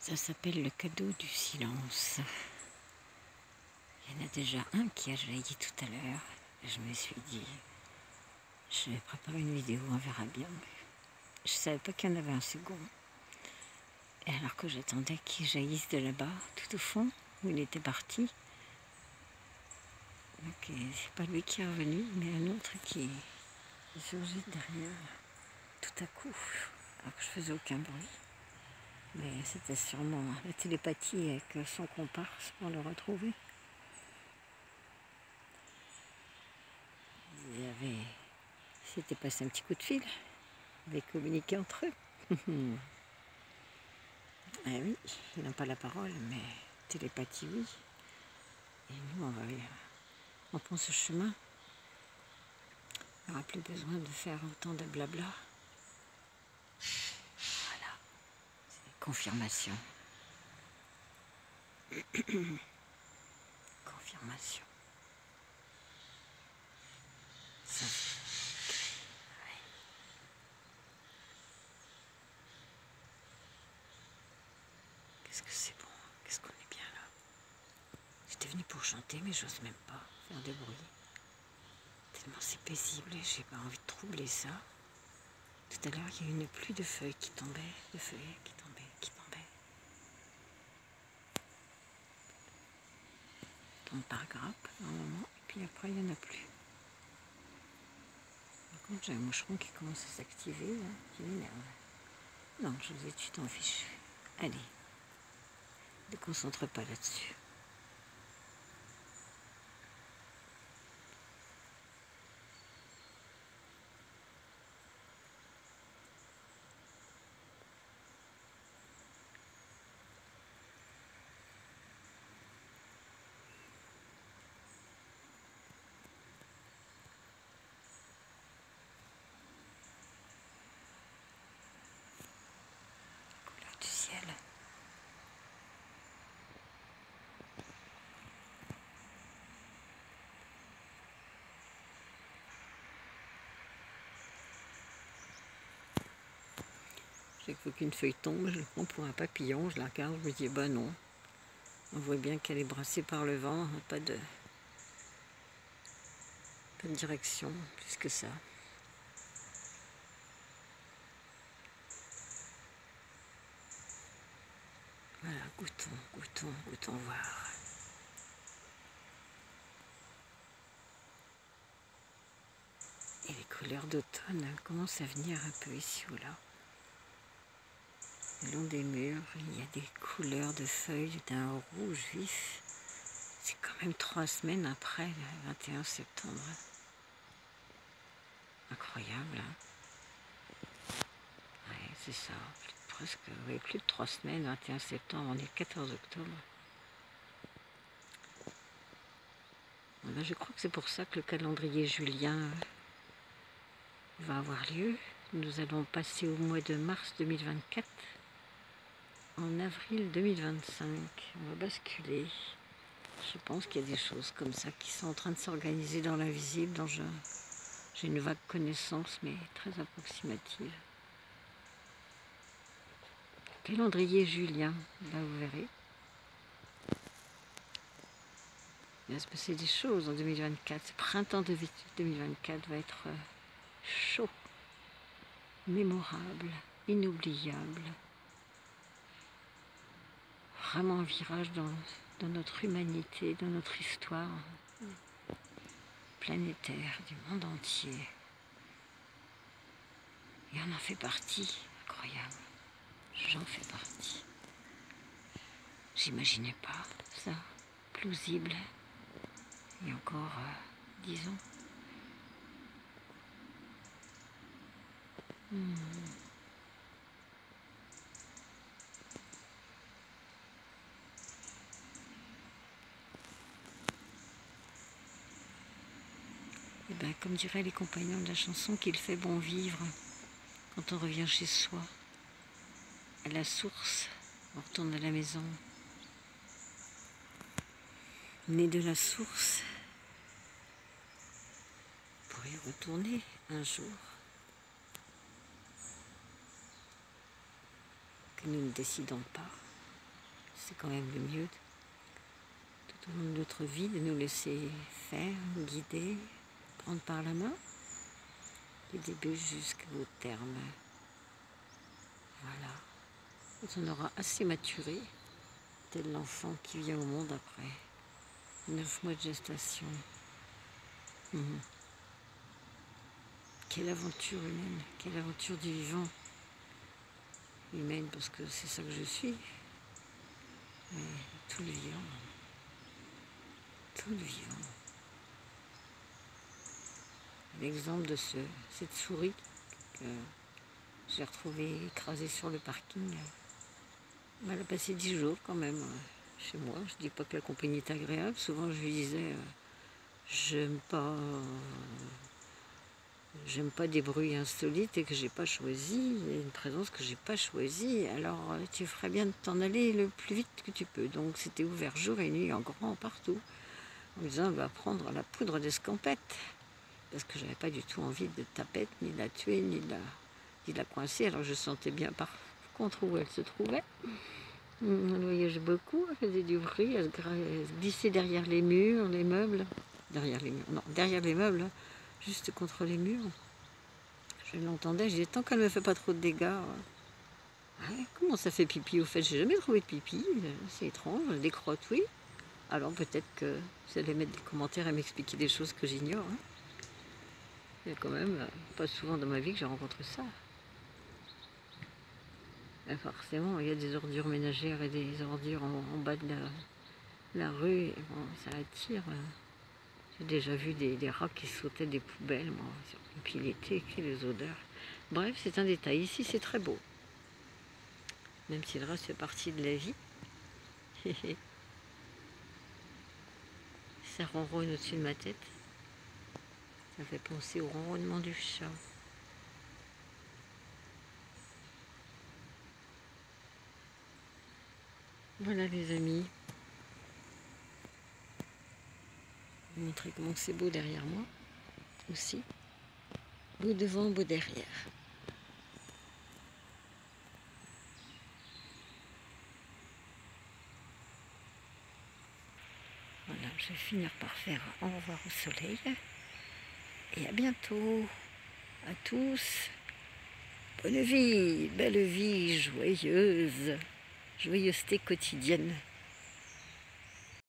Ça s'appelle le cadeau du silence. Il y en a déjà un qui a jailli tout à l'heure. Je me suis dit, je vais préparer une vidéo, on verra bien. Je ne savais pas qu'il y en avait un second. Et alors que j'attendais qu'il jaillisse de là-bas, tout au fond, où il était parti. Donc c'est pas lui qui est revenu, mais un autre qui surgit derrière, tout à coup, alors que je faisais aucun bruit. Mais c'était sûrement la télépathie avec son comparse pour le retrouver. C'était passé un petit coup de fil, ils avaient communiqué entre eux. Ah oui, ils n'ont pas la parole, mais télépathie oui. Et nous, on prend ce chemin. Il n'y aura plus besoin de faire autant de blabla. Voilà, c'est confirmation. Confirmation. Ça. Ouais. Qu'est-ce que c'est bon, qu'est-ce qu'on est bien là. J'étais venue pour chanter, mais j'ose même pas faire de bruit. Tellement c'est paisible et j'ai pas envie de troubler ça. Tout à l'heure, il y a eu une pluie de feuilles qui tombaient, de feuilles qui tombaient, qui tombaient. Tombe par grappe, un moment, et puis après, il n'y en a plus. Par contre, j'ai un moucheron qui commence à s'activer, là, qui m'énerve. Non, je vous ai dit, tu t'en fiches. Allez, ne te concentre pas là-dessus. Couleur du ciel. Chaque fois qu'une feuille tombe, je le prends pour un papillon, je la regarde, je me dis, bah non. On voit bien qu'elle est brassée par le vent, pas de direction, plus que ça. Voilà, goûtons voir. Et les couleurs d'automne commencent à venir un peu ici ou là. Le long des murs, il y a des couleurs de feuilles d'un rouge vif. C'est quand même 3 semaines après le 21 septembre. Incroyable, hein? Ouais, c'est ça. Presque, oui, plus de 3 semaines, 21 septembre, on est le 14 octobre. Voilà, je crois que c'est pour ça que le calendrier julien va avoir lieu. Nous allons passer au mois de mars 2024. En avril 2025, on va basculer. Je pense qu'il y a des choses comme ça qui sont en train de s'organiser dans l'invisible, dont j'ai une vague connaissance, mais très approximative. Calendrier julien, là vous verrez. Il va se passer des choses en 2024. Ce printemps de 2024 va être chaud, mémorable, inoubliable. Vraiment un virage dans notre humanité, dans notre histoire planétaire, du monde entier. Et on en fait partie, incroyable. J'en fais partie. J'imaginais pas ça, plausible, il y a encore 10 ans. Et bien, comme diraient les compagnons de la chanson, qu'il fait bon vivre quand on revient chez soi, à la source, on retourne à la maison. Né de la source, pour y retourner un jour, que nous ne décidons pas. c'est quand même le mieux tout au long de notre vie, de nous laisser faire, guider, prendre par la main, du début jusqu'au terme. Voilà. Quand on aura assez maturé, tel l'enfant qui vient au monde après 9 mois de gestation. Quelle aventure humaine, quelle aventure du vivant. Humaine parce que c'est ça que je suis. Mais tout le vivant. Tout le vivant. L'exemple de cette souris que j'ai retrouvée écrasée sur le parking. Elle a passé 10 jours quand même chez moi. Je dis pas que la compagnie est agréable. Souvent je lui disais j'aime pas des bruits insolites et que j'ai pas choisi, une présence que j'ai pas choisie. Alors tu ferais bien de t'en aller le plus vite que tu peux. Donc c'était ouvert jour et nuit en grand partout. En me disant on va prendre la poudre d'escampette. Parce que j'avais pas du tout envie de tapette, ni de la tuer, ni de la coincer. Alors je sentais bien par contre où elle se trouvait. Elle voyageait beaucoup, elle faisait du bruit, elle se glissait derrière les murs, les meubles. Derrière les meubles, juste contre les murs. Je l'entendais, je disais, tant qu'elle ne me fait pas trop de dégâts. Ouais, comment ça fait pipi au fait? J'ai jamais trouvé de pipi, c'est étrange, des crottes, oui. Alors peut-être que vous allez mettre des commentaires et m'expliquer des choses que j'ignore. Hein. Il y a quand même pas souvent dans ma vie que j'ai rencontré ça. Et forcément, il y a des ordures ménagères et des ordures en bas de la rue. Et bon, ça attire. J'ai déjà vu des rats qui sautaient des poubelles. Moi. Et puis l'été, les odeurs. Bref, c'est un détail. Ici, c'est très beau. Même si le reste fait partie de la vie. Ça ronronne au-dessus de ma tête. Ça fait penser au ronronnement du chat. Voilà les amis. Je vais vous montrer comment c'est beau derrière moi aussi. Beau devant, beau derrière. Voilà, je vais finir par faire au revoir au soleil. Et à bientôt. À tous. Bonne vie, belle vie, joyeuse. Joyeuseté quotidienne.